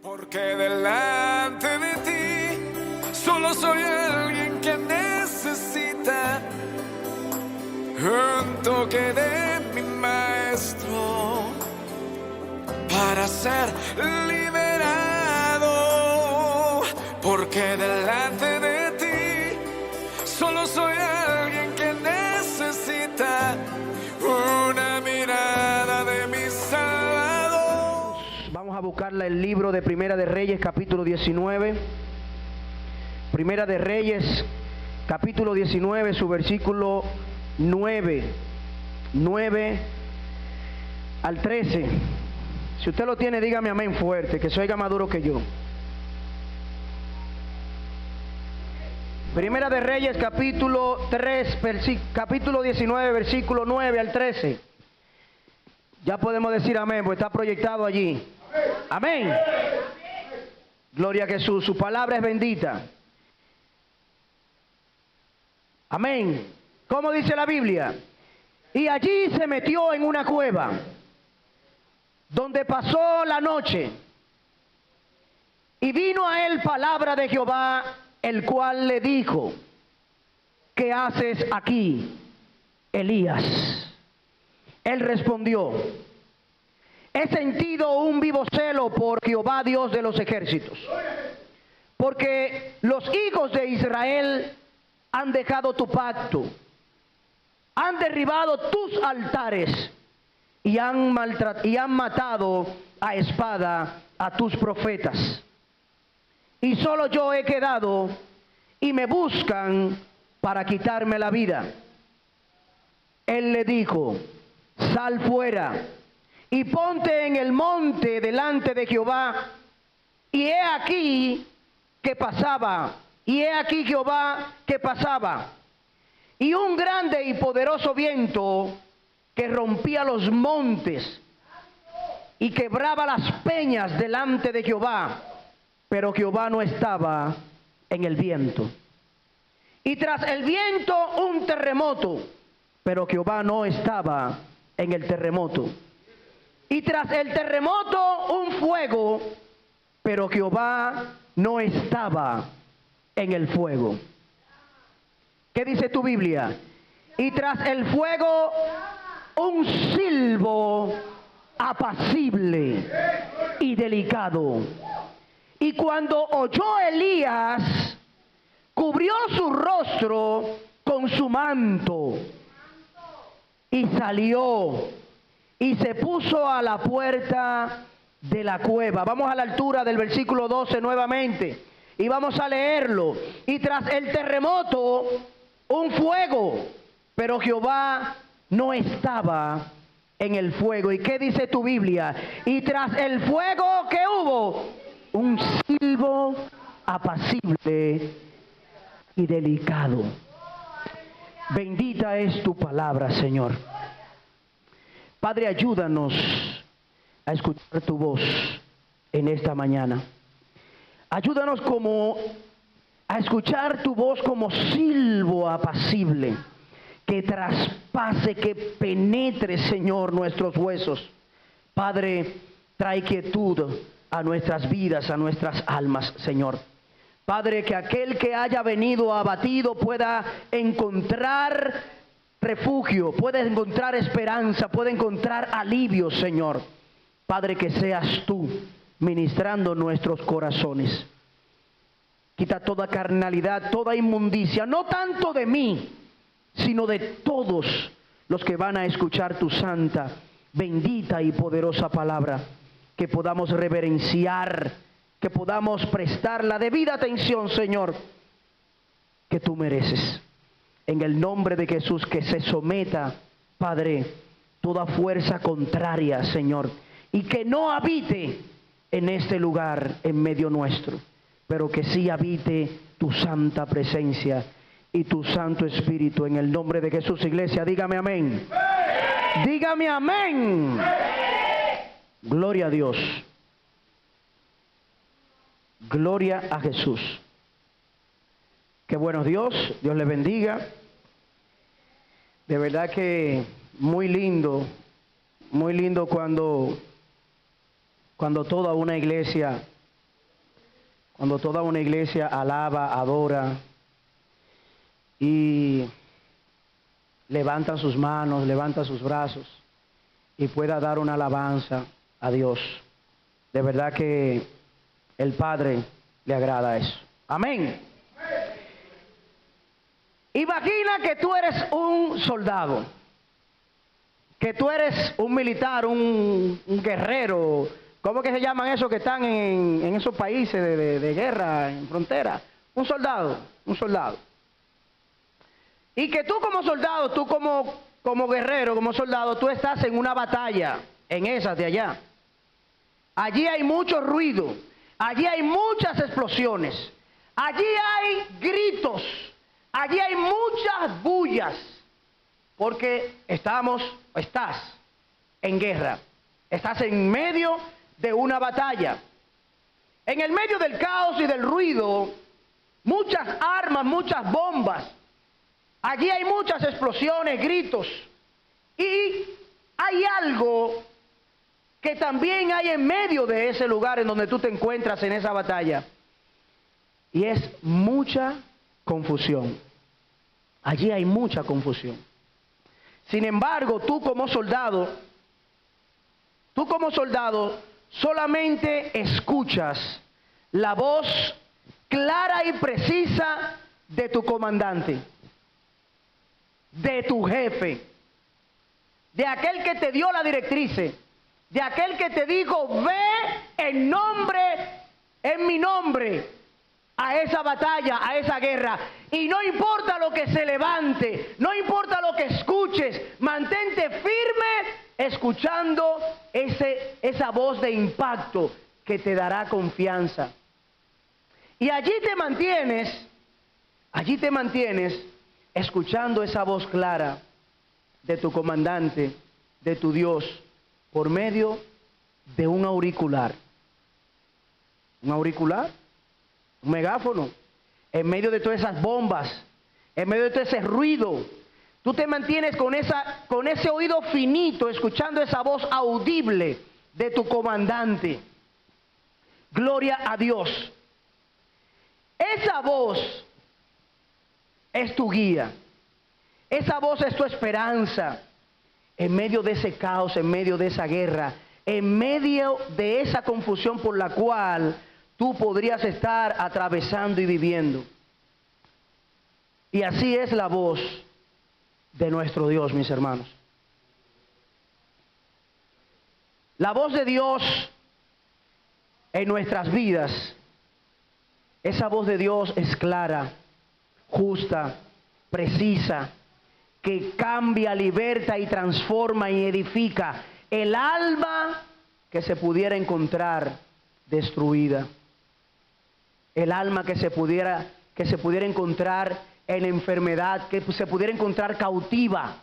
Porque delante de ti solo soy alguien que necesita un toque de mi maestro para ser liberado. Porque delante de ti solo soy alguien que necesita una mirada de mi Salvador. Vamos a buscarla el libro de Primera de Reyes, capítulo 19. Primera de Reyes, capítulo 19, su versículo 9 al 13. Si usted lo tiene, dígame amén fuerte, que se oiga más duro que yo. Primera de Reyes, capítulo 19, versículo 9 al 13. Ya podemos decir amén, pues está proyectado allí. Amén. Gloria a Jesús, su palabra es bendita. Amén. ¿Cómo dice la Biblia? Y allí se metió en una cueva, donde pasó la noche. Y vino a él palabra de Jehová, el cual le dijo: ¿qué haces aquí, Elías? Él respondió: he sentido un vivo celo por Jehová Dios de los ejércitos, porque los hijos de Israel han dejado tu pacto, han derribado tus altares y han matado a espada a tus profetas. Y solo yo he quedado, y me buscan para quitarme la vida. Él le dijo: sal fuera y ponte en el monte delante de Jehová. Y he aquí que pasaba, Jehová que pasaba, y un grande y poderoso viento que rompía los montes y quebraba las peñas delante de Jehová, pero Jehová no estaba en el viento. Y tras el viento un terremoto, pero Jehová no estaba en el terremoto. Y tras el terremoto un fuego, pero Jehová no estaba en el fuego. ¿Qué dice tu Biblia? Y tras el fuego un silbo apacible y delicado. Y cuando oyó Elías, cubrió su rostro con su manto y salió y se puso a la puerta de la cueva. Vamos a la altura del versículo 12 nuevamente y vamos a leerlo. Y tras el terremoto un fuego, pero Jehová no estaba en el fuego. ¿Y qué dice tu Biblia? Y tras el fuego, ¿qué hubo? Un silbo apacible y delicado. Bendita es tu palabra, Señor. Padre, ayúdanos a escuchar tu voz en esta mañana. Ayúdanos a escuchar tu voz como silbo apacible, que traspase, que penetre, Señor, nuestros huesos. Padre, trae quietud a nuestras vidas, a nuestras almas, Señor. Padre, que aquel que haya venido abatido pueda encontrar refugio, pueda encontrar esperanza, pueda encontrar alivio, Señor. Padre, que seas tú ministrando nuestros corazones. Quita toda carnalidad, toda inmundicia, no tanto de mí, sino de todos los que van a escuchar tu santa, bendita y poderosa palabra. Que podamos reverenciar, que podamos prestar la debida atención, Señor, que tú mereces. En el nombre de Jesús, que se someta, Padre, toda fuerza contraria, Señor, y que no habite en este lugar en medio nuestro, pero que sí habite tu santa presencia y tu Santo Espíritu. En el nombre de Jesús, iglesia, dígame amén. Dígame amén. Gloria a Dios. Gloria a Jesús. Qué bueno Dios le bendiga. De verdad que muy lindo cuando toda una iglesia cuando toda una iglesia alaba, adora y levanta sus manos, levanta sus brazos y pueda dar una alabanza a Dios. De verdad que el Padre le agrada eso. Amén. Imagina que tú eres un soldado, que tú eres un militar, un guerrero. ¿Cómo que se llaman esos que están en esos países de guerra, en frontera? Un soldado. Y que tú como soldado, tú como guerrero, como soldado, tú estás en una batalla, en esas de allá. Allí hay mucho ruido, allí hay muchas explosiones, allí hay gritos, allí hay muchas bullas, porque estás en guerra, estás en medio de una batalla. En el medio del caos y del ruido, muchas armas, muchas bombas, allí hay muchas explosiones, gritos, y hay algo que también hay en medio de ese lugar en donde tú te encuentras en esa batalla, y es mucha confusión. Allí hay mucha confusión. Sin embargo, tú como soldado solamente escuchas la voz clara y precisa de tu comandante, de tu jefe, de aquel que te dio la directriz, de aquel que te dijo: ve en mi nombre a esa batalla, a esa guerra, y no importa lo que se levante, no importa lo que escuches, mantente firme escuchando esa voz de impacto que te dará confianza. Y allí te mantienes escuchando esa voz clara de tu comandante, de tu Dios, por medio de un auricular. ¿Un auricular? Un megáfono. En medio de todas esas bombas, en medio de todo ese ruido, tú te mantienes con ese oído finito, escuchando esa voz audible de tu comandante. Gloria a Dios. Esa voz es tu guía. Esa voz es tu esperanza. En medio de ese caos, en medio de esa guerra, en medio de esa confusión por la cual tú podrías estar atravesando y viviendo. Y así es la voz de nuestro Dios, mis hermanos. La voz de Dios en nuestras vidas, esa voz de Dios es clara, justa, precisa, que cambia, liberta y transforma y edifica el alma que se pudiera encontrar destruida, el alma que se pudiera encontrar en enfermedad, que se pudiera encontrar cautiva.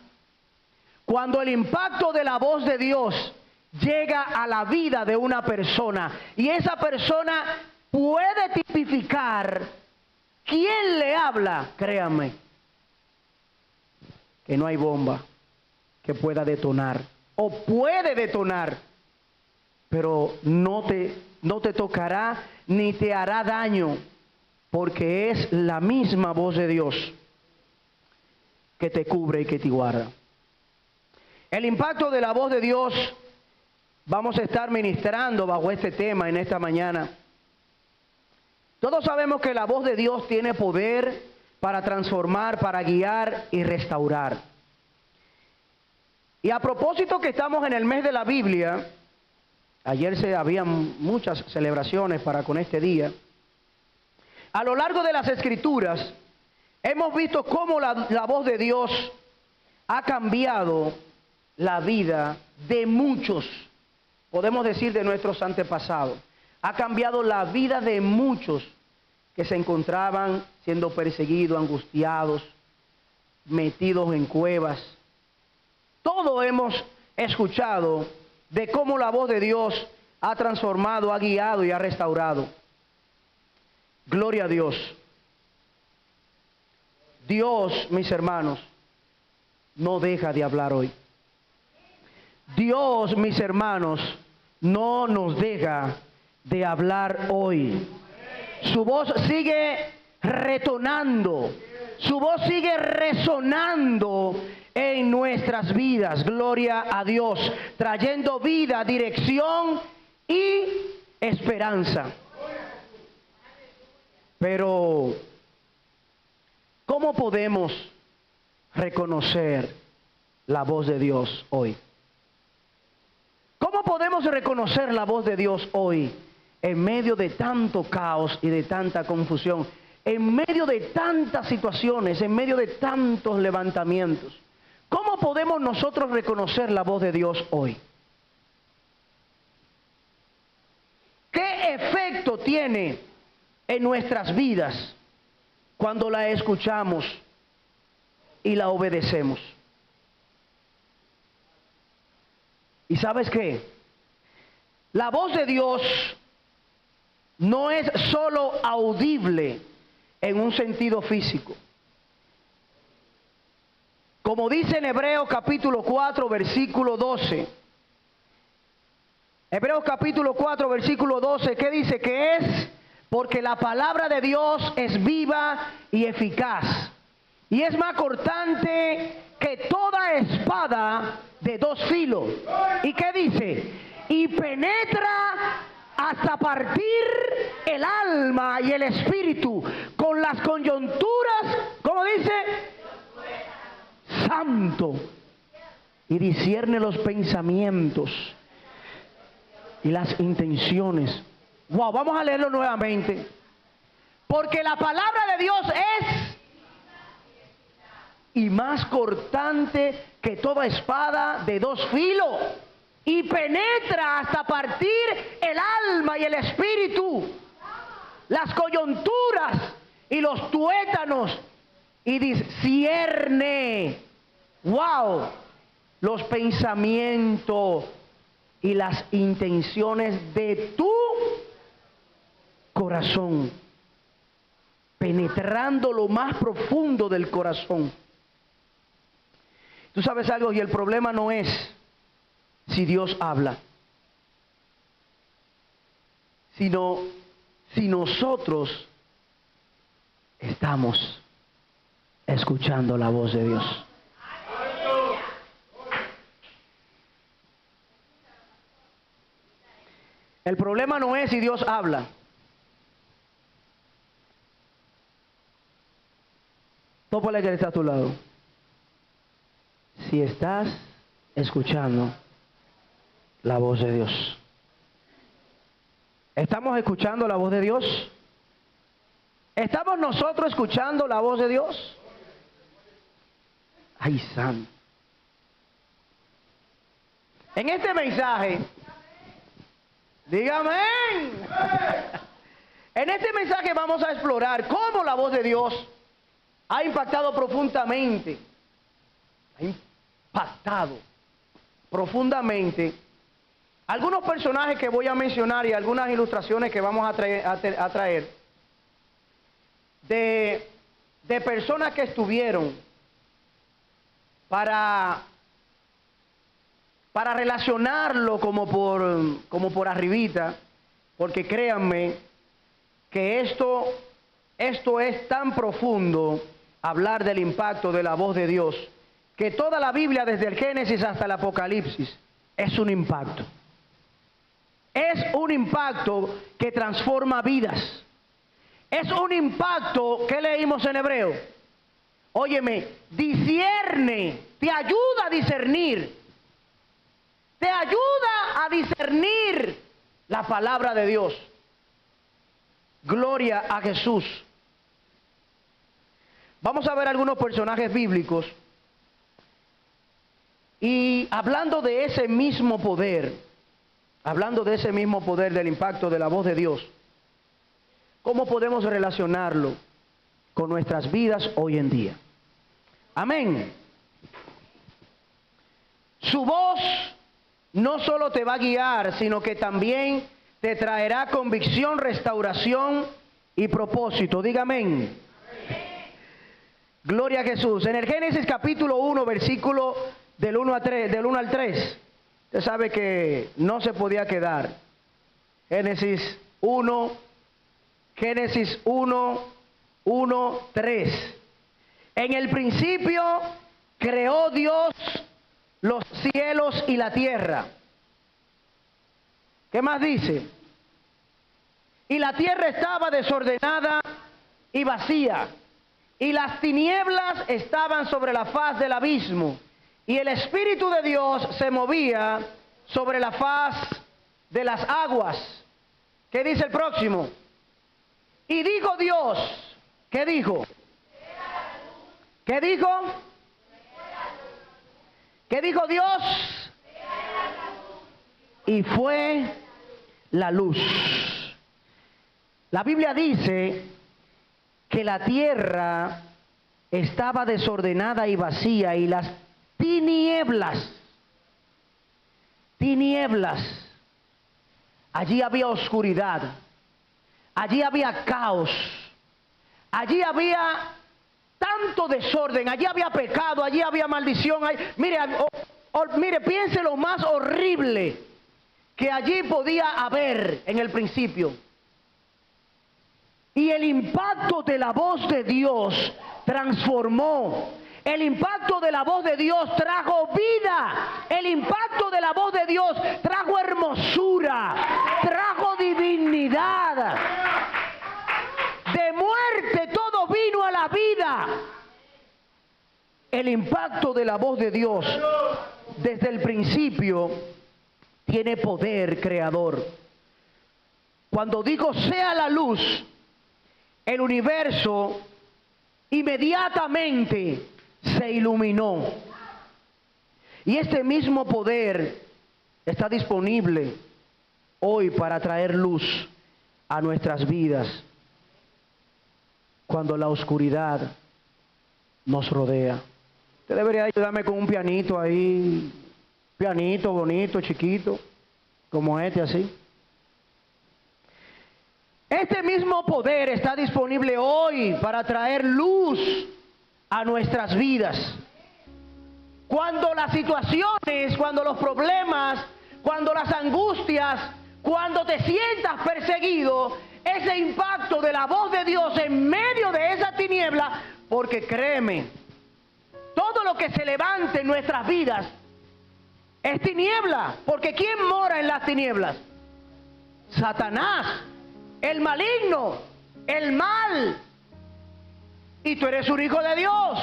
Cuando el impacto de la voz de Dios llega a la vida de una persona y esa persona puede tipificar quién le habla, créanme que no hay bomba que pueda detonar, o puede detonar, pero no te tocará ni te hará daño, porque es la misma voz de Dios que te cubre y que te guarda. El impacto de la voz de Dios, vamos a estar ministrando bajo este tema en esta mañana. Todos sabemos que la voz de Dios tiene poder para transformar, para guiar y restaurar. Y a propósito que estamos en el mes de la Biblia, ayer habían muchas celebraciones con este día. A lo largo de las Escrituras hemos visto cómo la voz de Dios ha cambiado la vida de muchos, podemos decir de nuestros antepasados. Ha cambiado la vida de muchos que se encontraban siendo perseguidos, angustiados, metidos en cuevas. Todo hemos escuchado de cómo la voz de Dios ha transformado, ha guiado y ha restaurado. Gloria a Dios. Dios, mis hermanos, no deja de hablar hoy. Dios, mis hermanos, no nos deja de hablar hoy. Su voz sigue retonando. Su voz sigue resonando en nuestras vidas. Gloria a Dios. Trayendo vida, dirección y esperanza. Pero, ¿cómo podemos reconocer la voz de Dios hoy? ¿Cómo podemos reconocer la voz de Dios hoy en medio de tanto caos y de tanta confusión? En medio de tantas situaciones, en medio de tantos levantamientos. ¿Cómo podemos nosotros reconocer la voz de Dios hoy? ¿Qué efecto tiene en nuestras vidas cuando la escuchamos y la obedecemos? ¿Y sabes qué? La voz de Dios no es solo audible en un sentido físico. Como dice en Hebreos capítulo 4, versículo 12. Hebreos capítulo 4, versículo 12, ¿qué dice? Que es porque la palabra de Dios es viva y eficaz. Y es más cortante que toda espada de dos filos. ¿Y qué dice? Y penetra hasta partir el alma y el espíritu, con las coyunturas, ¿cómo dice? Santo. Y discierne los pensamientos y las intenciones. Wow, vamos a leerlo nuevamente. Porque la palabra de Dios es y más cortante que toda espada de dos filos, y penetra hasta partir el alma y el espíritu, las coyunturas y los tuétanos, y discierne, wow, los pensamientos y las intenciones de tu corazón, penetrando lo más profundo del corazón. Tú sabes algo, y el problema no es si Dios habla, sino si nosotros estamos escuchando la voz de Dios. El problema no es si Dios habla. Tópale que está a tu lado. Si estás escuchando la voz de Dios. ¿Estamos escuchando la voz de Dios? ¿Estamos nosotros escuchando la voz de Dios? ¡Ay, santo! En este mensaje, dígame, en este mensaje vamos a explorar cómo la voz de Dios ha impactado profundamente, algunos personajes que voy a mencionar y algunas ilustraciones que vamos a traer de personas que estuvieron para relacionarlo como por arribita, porque créanme que esto es tan profundo, hablar del impacto de la voz de Dios, que toda la Biblia, desde el Génesis hasta el Apocalipsis, es un impacto. Es un impacto que transforma vidas. Es un impacto que leímos en Hebreo. Óyeme, discierne, te ayuda a discernir. Te ayuda a discernir la palabra de Dios. Gloria a Jesús. Vamos a ver algunos personajes bíblicos. Y hablando de ese mismo poder, del impacto de la voz de Dios, ¿cómo podemos relacionarlo con nuestras vidas hoy en día? Amén. Su voz no solo te va a guiar, sino que también te traerá convicción, restauración y propósito. Diga amén. Gloria a Jesús. En el Génesis capítulo 1, versículo del 1 al 3, usted sabe que no se podía quedar. Génesis 1, Génesis 1:3. En el principio creó Dios los cielos y la tierra. ¿Qué más dice? Y la tierra estaba desordenada y vacía, y las tinieblas estaban sobre la faz del abismo, y el Espíritu de Dios se movía sobre la faz de las aguas. ¿Qué dice el próximo? Y dijo Dios, ¿qué dijo? ¿Qué dijo? ¿Qué dijo Dios? Y fue la luz. La Biblia dice que la tierra estaba desordenada y vacía, y las tinieblas, allí había oscuridad, allí había caos, allí había tanto desorden, allí había pecado, allí había maldición. Mire, piense lo más horrible que allí podía haber en el principio. Y el impacto de la voz de Dios transformó. El impacto de la voz de Dios trajo vida. El impacto de la voz de Dios trajo hermosura, trajo divinidad. De muerte todo vino a la vida. El impacto de la voz de Dios desde el principio tiene poder creador. Cuando digo sea la luz, el universo inmediatamente se iluminó. Y este mismo poder está disponible hoy para traer luz a nuestras vidas cuando la oscuridad nos rodea. Usted debería ayudarme con un pianito ahí, pianito bonito, chiquito, como este así. Este mismo poder está disponible hoy para traer luz a nuestras vidas. Cuando las situaciones, cuando los problemas, cuando las angustias, cuando te sientas perseguido, ese impacto de la voz de Dios en medio de esa tiniebla, porque créeme, todo lo que se levante en nuestras vidas es tiniebla, porque ¿quién mora en las tinieblas? Satanás, el maligno, el mal. Y tú eres un hijo de Dios.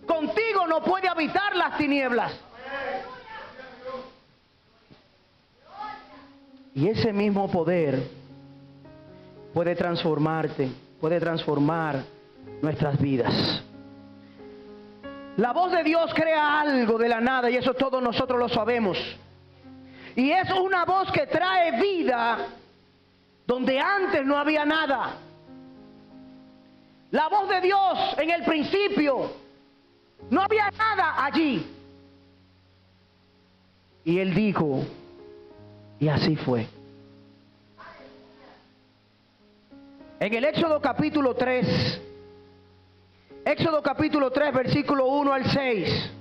Contigo no puede habitar las tinieblas. Y ese mismo poder puede transformarte, puede transformar nuestras vidas. La voz de Dios crea algo de la nada, y eso todos nosotros lo sabemos. Y es una voz que trae vida donde antes no había nada. La voz de Dios en el principio, no había nada allí. Y Él dijo, y así fue. En el Éxodo capítulo 3, versículo 1 al 6.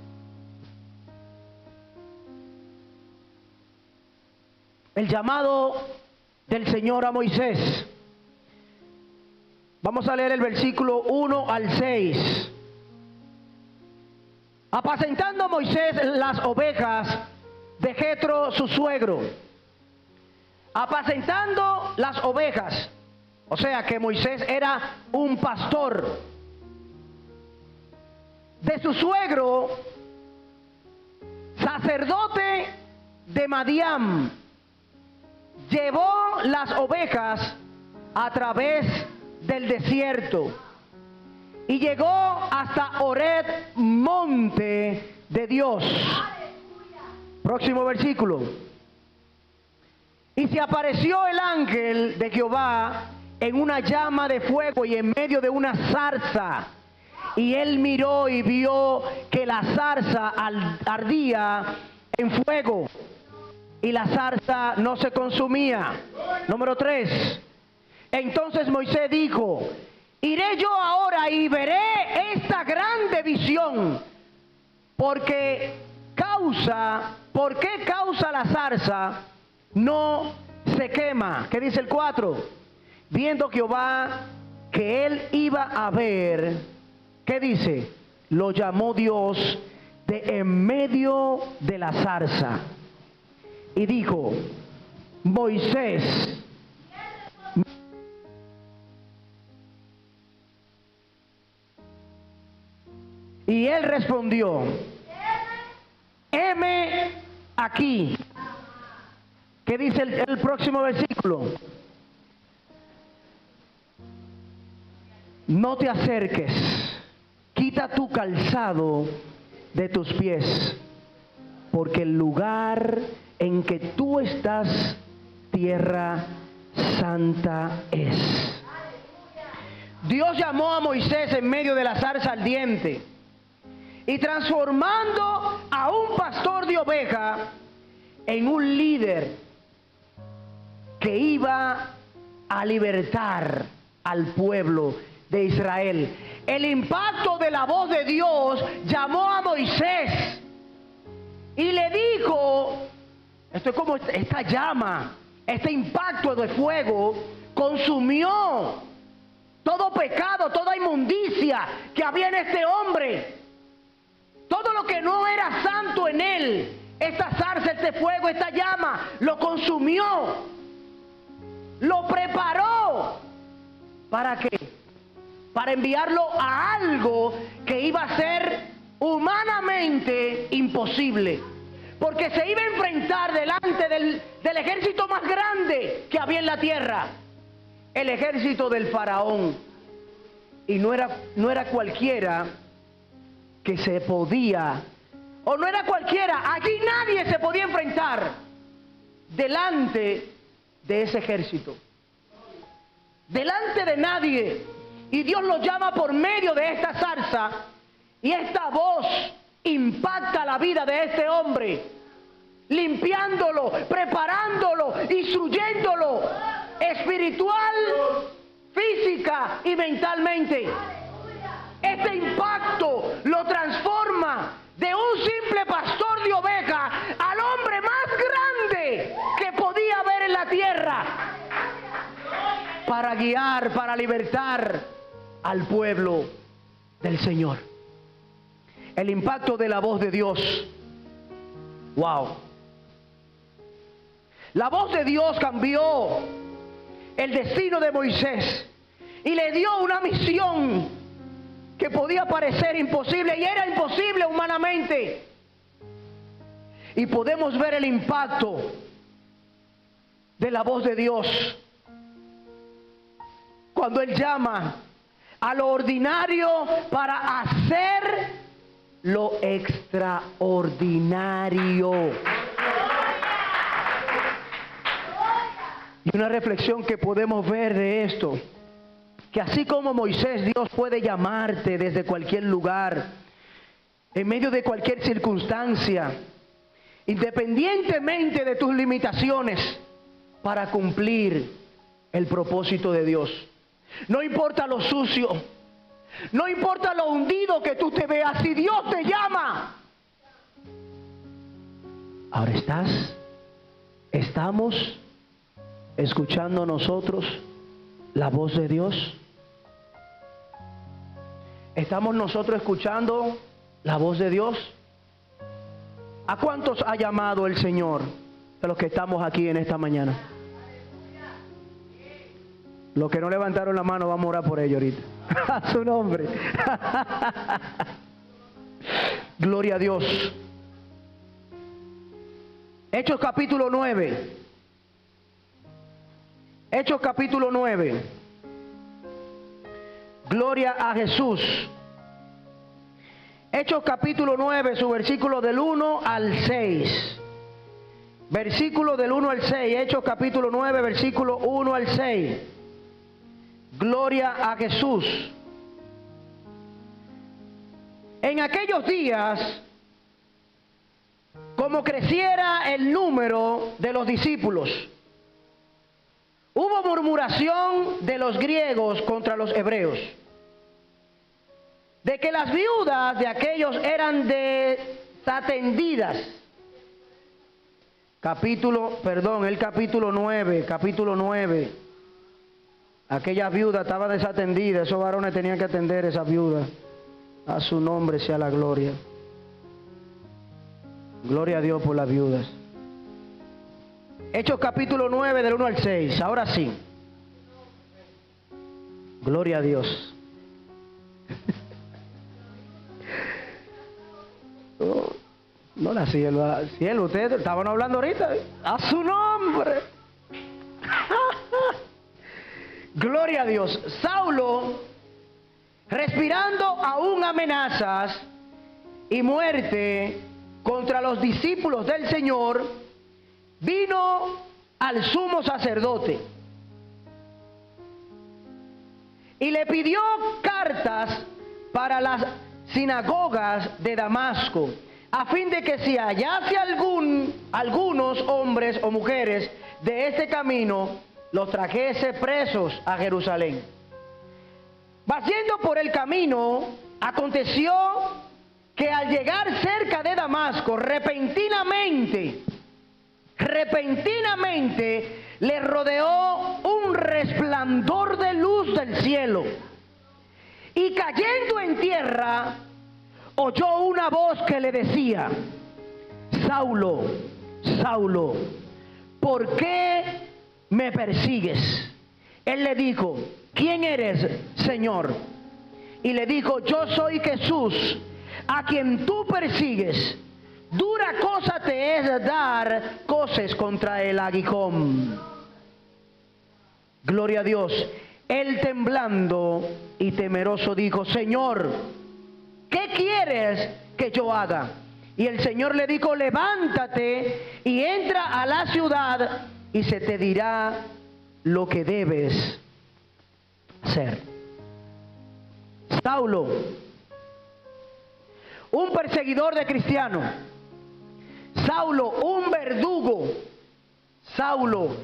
El llamado del Señor a Moisés. Vamos a leer el versículo 1 al 6. Apacentando Moisés las ovejas de Jetro su suegro. Apacentando las ovejas. O sea que Moisés era un pastor. De su suegro, sacerdote de Madián, llevó las ovejas a través del desierto y llegó hasta Horeb, monte de Dios. Próximo versículo. Y se apareció el ángel de Jehová en una llama de fuego y en medio de una zarza. Y él miró y vio que la zarza ardía en fuego y la zarza no se consumía. Número 3. Entonces Moisés dijo, iré yo ahora y veré esta grande visión. ¿Por qué causa la zarza no se quema? ¿Qué dice el 4? viendo Jehová que él iba a ver, ¿qué dice? Lo llamó Dios de en medio de la zarza y dijo: Moisés. Y él respondió: heme aquí. ¿Qué dice el próximo versículo? No te acerques, quita tu calzado de tus pies, porque el lugar en que tú estás, tierra santa es. Dios llamó a Moisés en medio de la zarza ardiente y transformando a un pastor de oveja en un líder que iba a libertar al pueblo de Israel. El impacto de la voz de Dios llamó a Moisés y le dijo, esto es como esta llama, este impacto de fuego consumió todo pecado, toda inmundicia que había en este hombre, todo lo que no era santo en él. Esta zarza, este fuego, esta llama lo consumió, lo preparó. ¿Para qué? Para enviarlo a algo que iba a ser humanamente imposible, porque se iba a enfrentar delante del ejército más grande que había en la tierra, el ejército del faraón. Y no era cualquiera que se podía, o no era cualquiera, aquí nadie se podía enfrentar delante de ese ejército, delante de nadie. Y Dios lo llama por medio de esta zarza, y esta voz impacta la vida de este hombre, limpiándolo, preparándolo, instruyéndolo espiritual, física y mentalmente. Este impacto lo transforma de un simple pastor de oveja al hombre más grande que podía haber en la tierra, para guiar, para libertar al pueblo del Señor. El impacto de la voz de Dios. Wow. La voz de Dios cambió el destino de Moisés y le dio una misión que podía parecer imposible, y era imposible humanamente. Y podemos ver el impacto de la voz de Dios cuando Él llama a lo ordinario para hacer lo extraordinario. Y una reflexión que podemos ver de esto, que así como Moisés, Dios puede llamarte desde cualquier lugar, en medio de cualquier circunstancia, independientemente de tus limitaciones, para cumplir el propósito de Dios. No importa lo sucio, no importa lo hundido que tú te veas, si Dios te llama. Ahora estamos escuchando nosotros la voz de Dios. ¿Estamos nosotros escuchando la voz de Dios? ¿A cuántos ha llamado el Señor de los que estamos aquí en esta mañana? Los que no levantaron la mano, vamos a orar por ellos ahorita. A su nombre. Gloria a Dios. Hechos capítulo 9. Hechos capítulo 9. Gloria a Jesús. Hechos capítulo 9, su versículo del 1 al 6. Versículo del 1 al 6. Hechos capítulo 9, versículo 1 al 6. Gloria a Jesús. En aquellos días, como creciera el número de los discípulos, hubo murmuración de los griegos contra los hebreos, de que las viudas de aquellos eran desatendidas. El capítulo 9. Aquella viuda estaba desatendida, esos varones tenían que atender a esa viuda. A su nombre sea la gloria. Gloria a Dios por las viudas. Hechos capítulo 9 del 1 al 6. Ahora sí. Gloria a Dios. No la sierva, ustedes estaban hablando ahorita. A su nombre. Gloria a Dios. Saulo, respirando aún amenazas y muerte contra los discípulos del Señor, vino al sumo sacerdote y le pidió cartas para las sinagogas de Damasco, a fin de que si hallase algunos hombres o mujeres de este camino, los trajese presos a Jerusalén. Yendo por el camino, aconteció que al llegar cerca de Damasco, repentinamente le rodeó un resplandor de luz del cielo. Y cayendo en tierra, oyó una voz que le decía: Saulo, Saulo, ¿por qué me persigues? Él le dijo: ¿quién eres, Señor? Y le dijo: yo soy Jesús, a quien tú persigues. Dura cosa te es dar coces contra el aguijón. Gloria a Dios. Él, temblando y temeroso, dijo: Señor, ¿qué quieres que yo haga? Y el Señor le dijo: levántate y entra a la ciudad, y se te dirá lo que debes hacer. Saulo, un perseguidor de cristianos. Saulo, un verdugo. Saulo,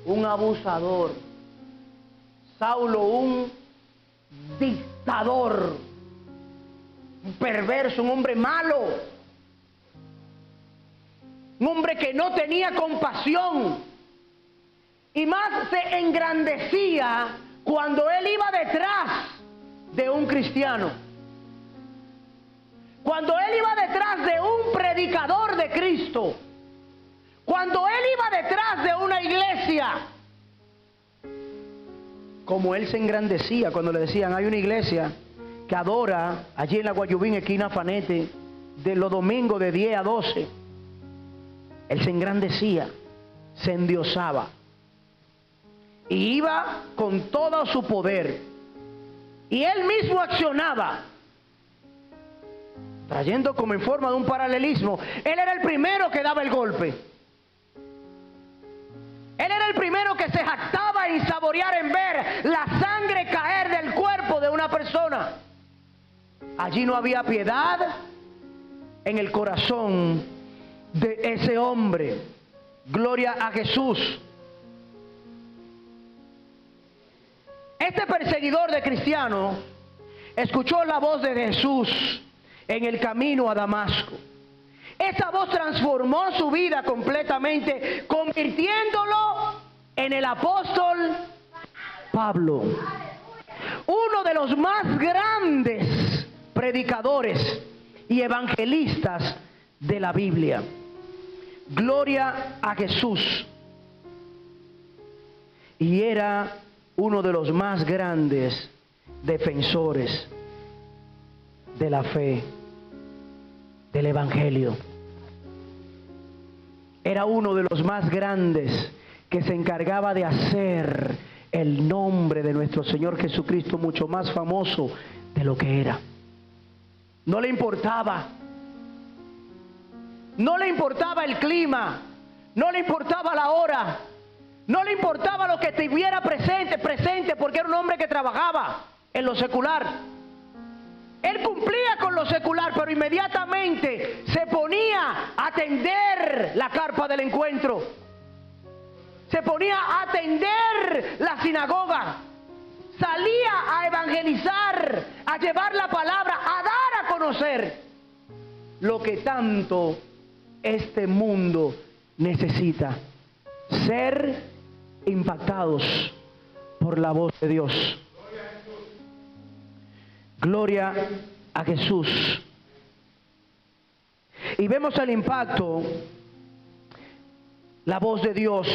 un abusador. Saulo, un dictador, un perverso, un hombre malo, un hombre que no tenía compasión, y más se engrandecía cuando él iba detrás de un cristiano, cuando él iba detrás de un predicador de Cristo, cuando él iba detrás de una iglesia. Como él se engrandecía cuando le decían: hay una iglesia que adora allí en la Guayubín, esquina Fanete, de los domingos de 10 a 12. Él se engrandecía, se endiosaba y iba con todo su poder, y él mismo accionaba, trayendo como en forma de un paralelismo. Él era el primero que daba el golpe. Él era el primero que se jactaba en saborear, en ver la sangre caer del cuerpo de una persona. Allí no había piedad en el corazón de ese hombre. Gloria a Jesús. Este perseguidor de cristianos escuchó la voz de Jesús en el camino a Damasco. Esa voz transformó su vida completamente, convirtiéndolo en el apóstol Pablo, uno de los más grandes predicadores y evangelistas de la Biblia. Gloria a Jesús. Y era uno de los más grandes defensores de la fe, del evangelio. Era uno de los más grandes que se encargaba de hacer el nombre de nuestro Señor Jesucristo mucho más famoso de lo que era. No le importaba. No le importaba el clima. No le importaba la hora. No le importaba lo que estuviera presente, porque era un hombre que trabajaba en lo secular. Él cumplía con lo secular, pero inmediatamente se ponía a atender la carpa del encuentro. Se ponía a atender la sinagoga. Salía a evangelizar, a llevar la palabra, a dar a conocer lo que tanto este mundo necesita: ser impactados por la voz de Dios. Gloria a Jesús. Y vemos el impacto, la voz de Dios,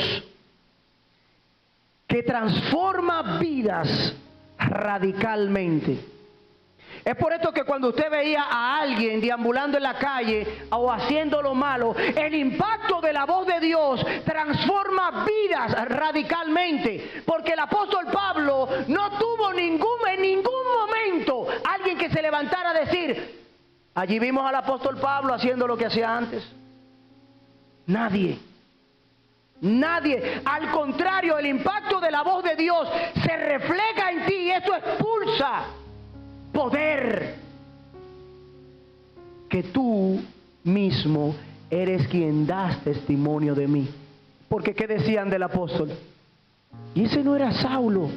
que transforma vidas radicalmente. Es por esto que cuando usted veía a alguien deambulando en la calle o haciendo lo malo, el impacto de la voz de Dios transforma vidas radicalmente. Porque el apóstol Pablo no tuvo en ningún momento alguien que se levantara a decir: allí vimos al apóstol Pablo haciendo lo que hacía antes. Nadie. Nadie. Al contrario, el impacto de la voz de Dios se refleja en ti y esto expulsa poder. Que tú mismo eres quien das testimonio de mí. Porque ¿qué decían del apóstol? Y ese no era Saulo,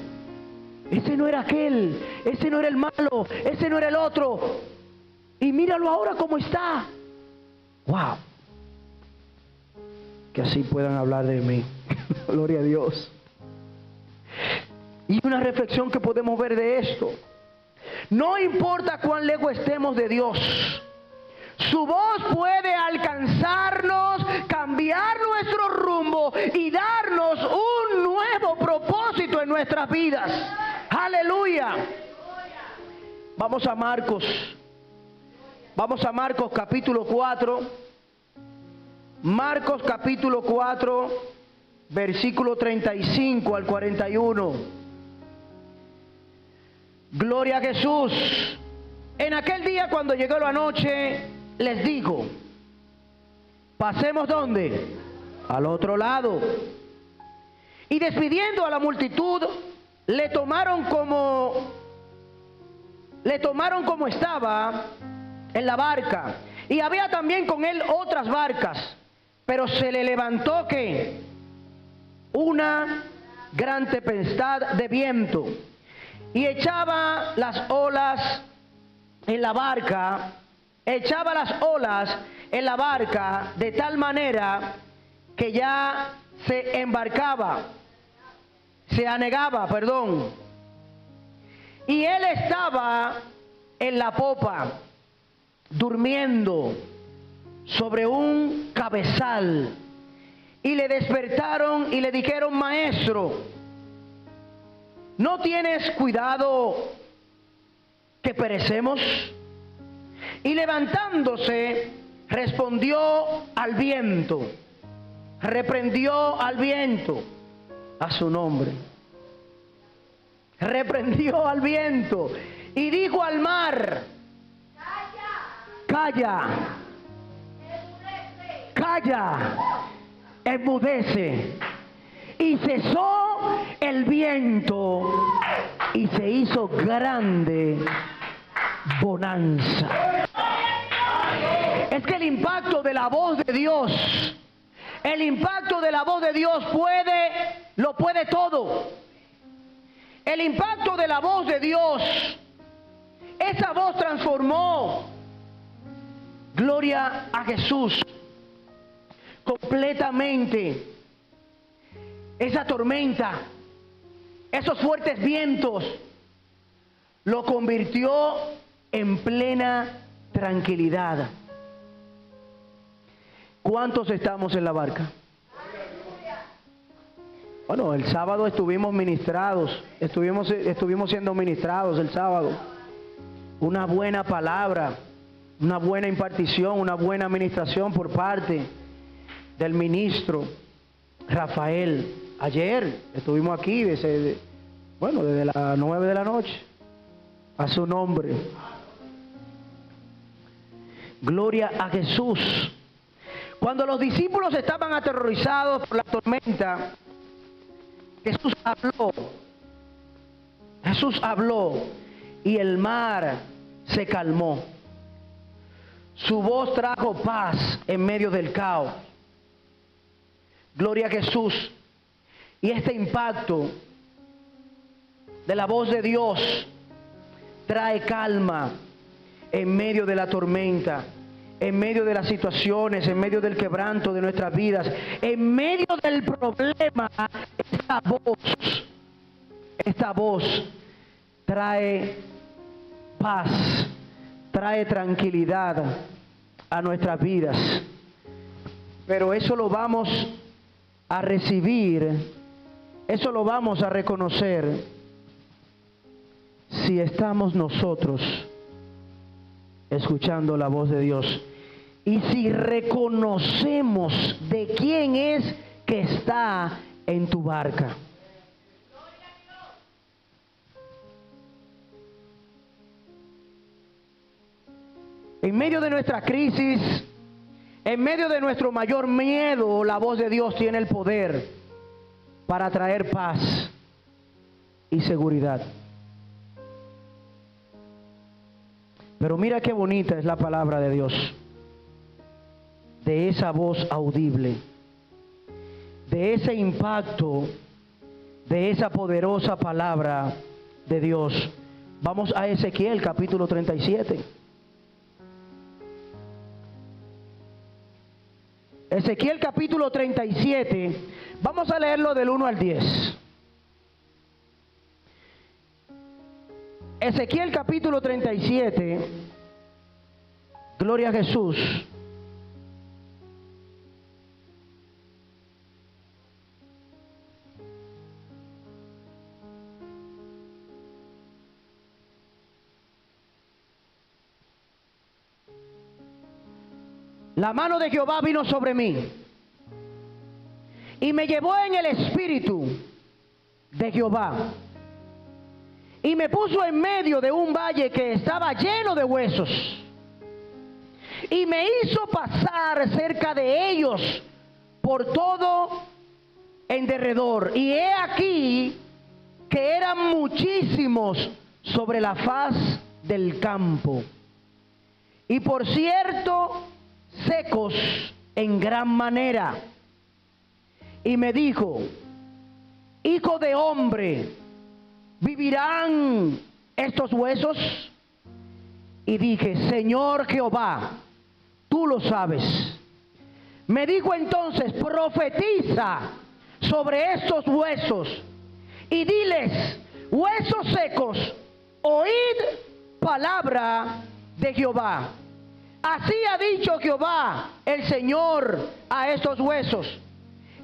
ese no era aquel, ese no era el malo, ese no era el otro. Y míralo ahora cómo está. Wow. Que así puedan hablar de mí. Gloria a Dios. Y una reflexión que podemos ver de esto: no importa cuán lejos estemos de Dios, su voz puede alcanzarnos, cambiar nuestro rumbo y darnos un nuevo propósito en nuestras vidas. Aleluya. Vamos a Marcos. Vamos a Marcos capítulo 4. Marcos capítulo 4, versículo 35 al 41. Gloria a Jesús. En aquel día, cuando llegó la noche, les dijo: pasemos ¿dónde? Al otro lado. Y despidiendo a la multitud, le tomaron como estaba en la barca. Y había también con él otras barcas. Pero se le levantó ¿qué? Una gran tempestad de viento, y echaba las olas en la barca, de tal manera que ya se anegaba, y él estaba en la popa, durmiendo sobre un cabezal. Y le despertaron y le dijeron: maestro, ¿no tienes cuidado que perecemos? Y levantándose, reprendió al viento a su nombre. Reprendió al viento y dijo al mar: calla, enmudece. Y cesó el viento y se hizo grande bonanza. Es que el impacto de la voz de Dios, lo puede todo. El impacto de la voz de Dios, esa voz transformó, gloria a Jesús, completamente esa tormenta, esos fuertes vientos, lo convirtió en plena tranquilidad. ¿Cuántos estamos en la barca? Bueno, el sábado estuvimos siendo ministrados el sábado. Una buena palabra, una buena impartición, una buena administración por parte del ministro Rafael. Ayer estuvimos aquí desde las 9 de la noche. A su nombre. Gloria a Jesús. Cuando los discípulos estaban aterrorizados por la tormenta, Jesús habló y el mar se calmó. Su voz trajo paz en medio del caos. Gloria a Jesús. Y este impacto de la voz de Dios trae calma en medio de la tormenta, en medio de las situaciones, en medio del quebranto de nuestras vidas, en medio del problema. Esta voz trae paz, trae tranquilidad a nuestras vidas. Pero eso lo vamos a recibir, eso lo vamos a reconocer si estamos nosotros escuchando la voz de Dios y si reconocemos de quién es que está en tu barca. En medio de nuestra crisis, en medio de nuestro mayor miedo, la voz de Dios tiene el poder para traer paz y seguridad. Pero mira qué bonita es la palabra de Dios. De esa voz audible, de ese impacto, de esa poderosa palabra de Dios. Vamos a Ezequiel capítulo 37. Ezequiel capítulo 37, vamos a leerlo del 1 al 10. Ezequiel capítulo 37, gloria a Jesús. La mano de Jehová vino sobre mí y me llevó en el espíritu de Jehová y me puso en medio de un valle que estaba lleno de huesos y me hizo pasar cerca de ellos por todo en derredor, y he aquí que eran muchísimos sobre la faz del campo, y por cierto secos en gran manera. Y me dijo: hijo de hombre, ¿vivirán estos huesos? Y dije: Señor Jehová, tú lo sabes. Me dijo entonces: profetiza sobre estos huesos y diles: huesos secos, oíd palabra de Jehová. Así ha dicho Jehová el Señor a estos huesos: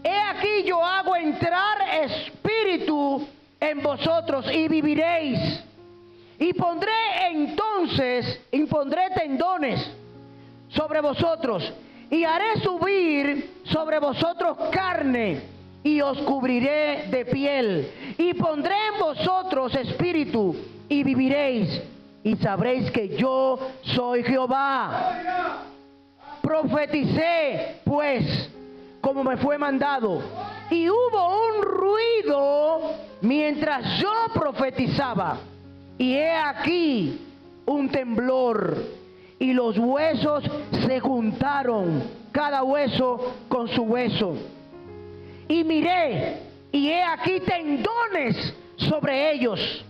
he aquí yo hago entrar espíritu en vosotros y viviréis, y pondré tendones sobre vosotros, y haré subir sobre vosotros carne, y os cubriré de piel, y pondré en vosotros espíritu, y viviréis, y sabréis que yo soy Jehová. Profeticé pues como me fue mandado, y hubo un ruido mientras yo profetizaba, y he aquí un temblor, y los huesos se juntaron, cada hueso con su hueso. Y miré, y he aquí tendones sobre ellos,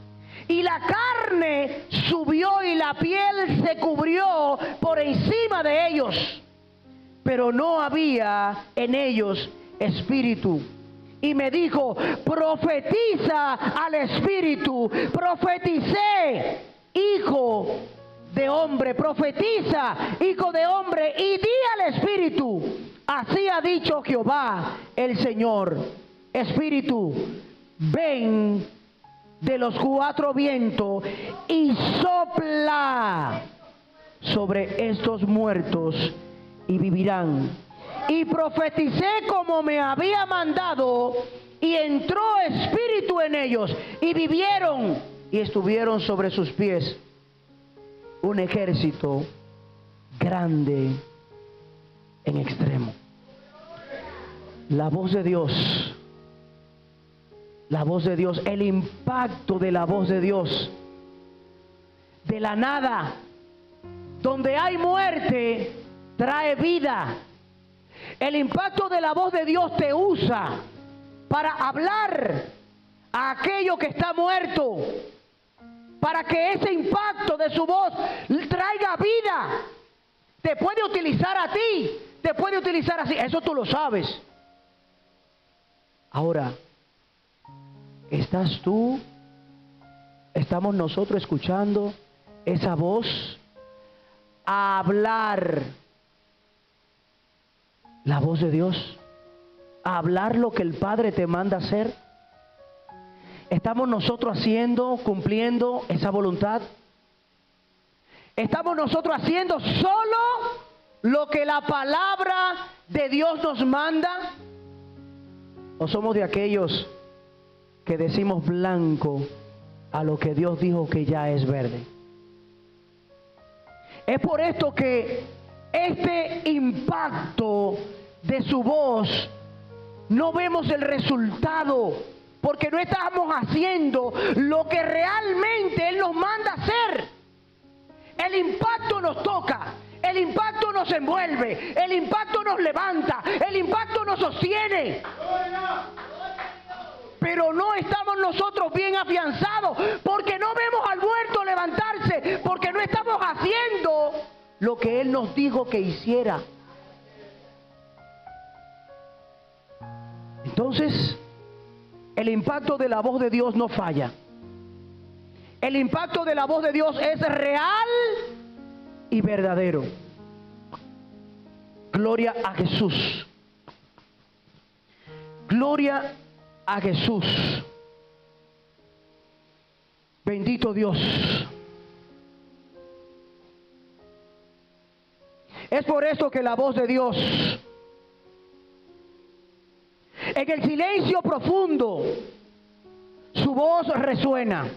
y la carne subió y la piel se cubrió por encima de ellos, pero no había en ellos espíritu. Y me dijo: profetiza al espíritu. Profeticé: hijo de hombre, profetiza, hijo de hombre, y di al espíritu: así ha dicho Jehová el Señor, espíritu, ven de los cuatro vientos y sopla sobre estos muertos y vivirán. Y profeticé como me había mandado, y entró espíritu en ellos, y vivieron, y estuvieron sobre sus pies un ejército grande en extremo. La voz de Dios, la voz de Dios, el impacto de la voz de Dios. De la nada, donde hay muerte, trae vida. El impacto de la voz de Dios te usa para hablar a aquello que está muerto, para que ese impacto de su voz traiga vida. Te puede utilizar a ti, te puede utilizar así, eso tú lo sabes. Ahora, ¿estás tú estamos nosotros escuchando esa voz a hablar la voz de Dios, a hablar lo que el Padre te manda hacer. ¿Estamos nosotros haciendo, cumpliendo esa voluntad? ¿Estamos nosotros haciendo solo lo que la palabra de Dios nos manda? ¿O somos de aquellos que decimos blanco a lo que Dios dijo que ya es verde? Es por esto que este impacto de su voz no vemos el resultado, porque no estamos haciendo lo que realmente Él nos manda hacer. El impacto nos toca, el impacto nos envuelve, el impacto nos levanta, el impacto nos sostiene. Pero no estamos nosotros bien afianzados, porque no vemos al muerto levantarse, porque no estamos haciendo lo que Él nos dijo que hiciera. Entonces, el impacto de la voz de Dios no falla. El impacto de la voz de Dios es real y verdadero. Gloria a Jesús. Gloria a Jesús. Bendito Dios. Es por eso que la voz de Dios, en el silencio profundo, su voz resuena.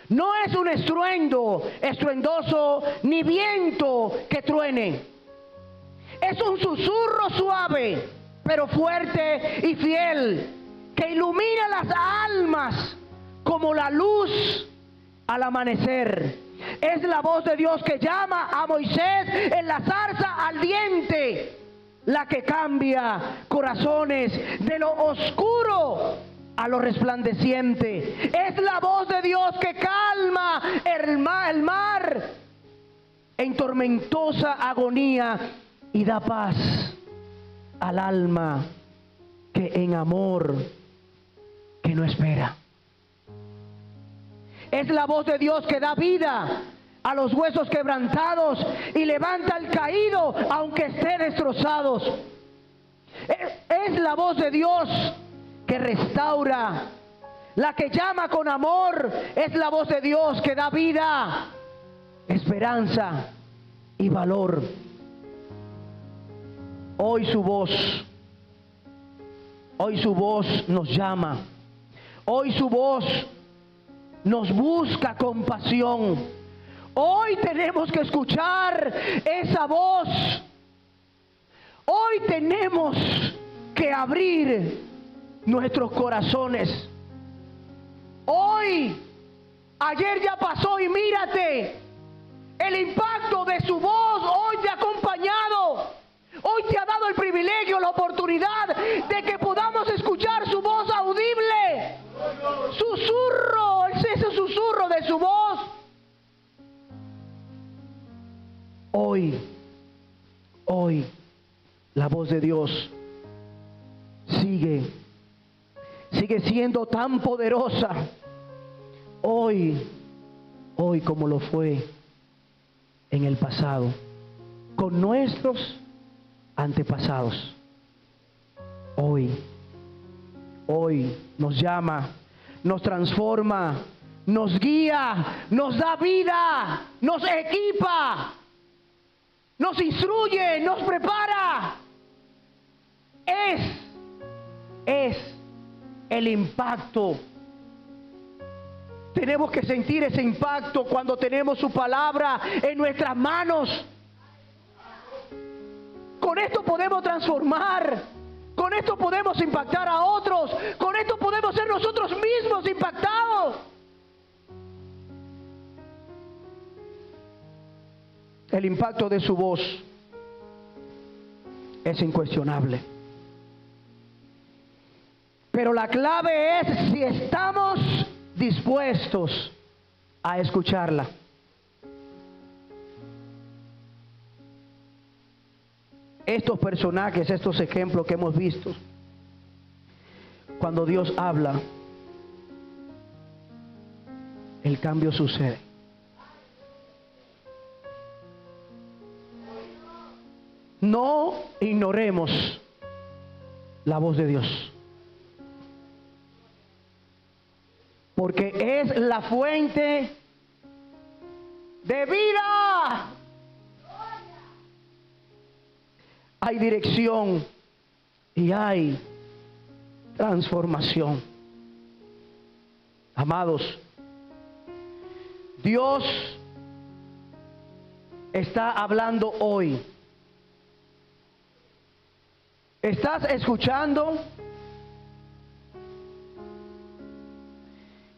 No es un estruendo estruendoso ni viento que truene. Es un susurro suave, pero fuerte y fiel, que ilumina las almas como la luz al amanecer. Es la voz de Dios que llama a Moisés en la zarza ardiente, la que cambia corazones de lo oscuro a lo resplandeciente. Es la voz de Dios que calma el mar en tormentosa agonía y da paz al alma que en amor que no espera. Es la voz de Dios que da vida a los huesos quebrantados y levanta al caído aunque esté destrozados. Es la voz de Dios que restaura, la que llama con amor. Es la voz de Dios que da vida, esperanza y valor. Hoy su voz nos llama. Hoy su voz nos busca con pasión. Hoy tenemos que escuchar esa voz. Hoy tenemos que abrir nuestros corazones. Hoy, ayer ya pasó y mírate, el impacto de su voz hoy te ha acompañado. Hoy te ha dado el privilegio, la oportunidad de que podamos escuchar su voz audible. Susurro, ese susurro de su voz. Hoy, la voz de Dios sigue siendo tan poderosa. Hoy como lo fue en el pasado, con nuestros antepasados. Hoy nos llama, nos transforma, nos guía, nos da vida, nos equipa, nos instruye, nos prepara. Es el impacto. Tenemos que sentir ese impacto cuando tenemos su palabra en nuestras manos. Con esto podemos transformar, con esto podemos impactar a otros, con esto podemos ser nosotros mismos impactados. El impacto de su voz es incuestionable. Pero la clave es si estamos dispuestos a escucharla. Estos personajes, estos ejemplos que hemos visto, cuando Dios habla, el cambio sucede. No ignoremos la voz de Dios, porque es la fuente de vida. Hay dirección y hay transformación. Amados, Dios está hablando hoy. ¿Estás escuchando?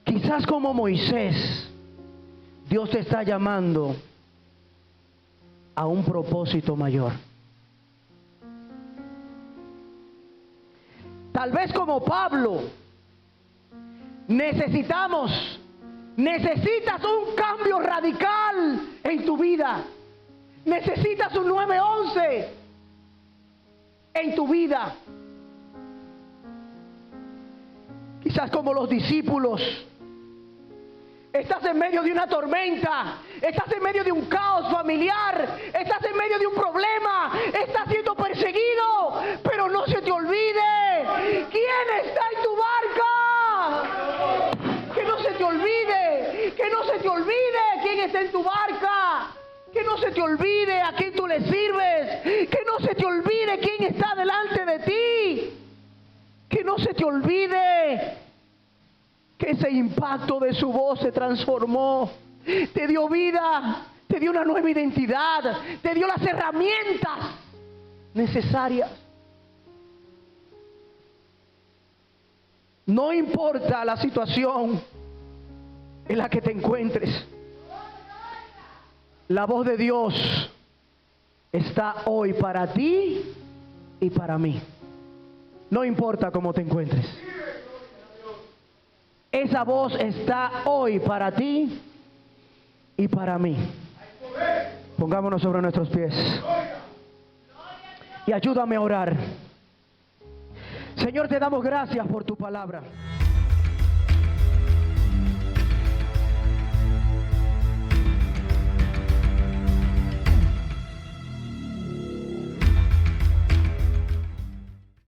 Quizás como Moisés, Dios te está llamando a un propósito mayor. Tal vez como Pablo, necesitas un cambio radical en tu vida. Necesitas un 911 en tu vida. Quizás como los discípulos, estás en medio de una tormenta, estás en medio de un caos familiar, estás en medio de un problema, estás siendo perseguido, pero no se te olvide quién está en tu barca. Que no se te olvide, que no se te olvide quién está en tu barca. Que no se te olvide a quién tú le sirves. Que no se te olvide quién está delante de ti. Que no se te olvide que ese impacto de su voz se transformó. Te dio vida, te dio una nueva identidad, te dio las herramientas necesarias. No importa la situación en la que te encuentres, la voz de Dios está hoy para ti y para mí. No importa cómo te encuentres. Esa voz está hoy para ti y para mí. Pongámonos sobre nuestros pies y ayúdame a orar. Señor, te damos gracias por tu palabra.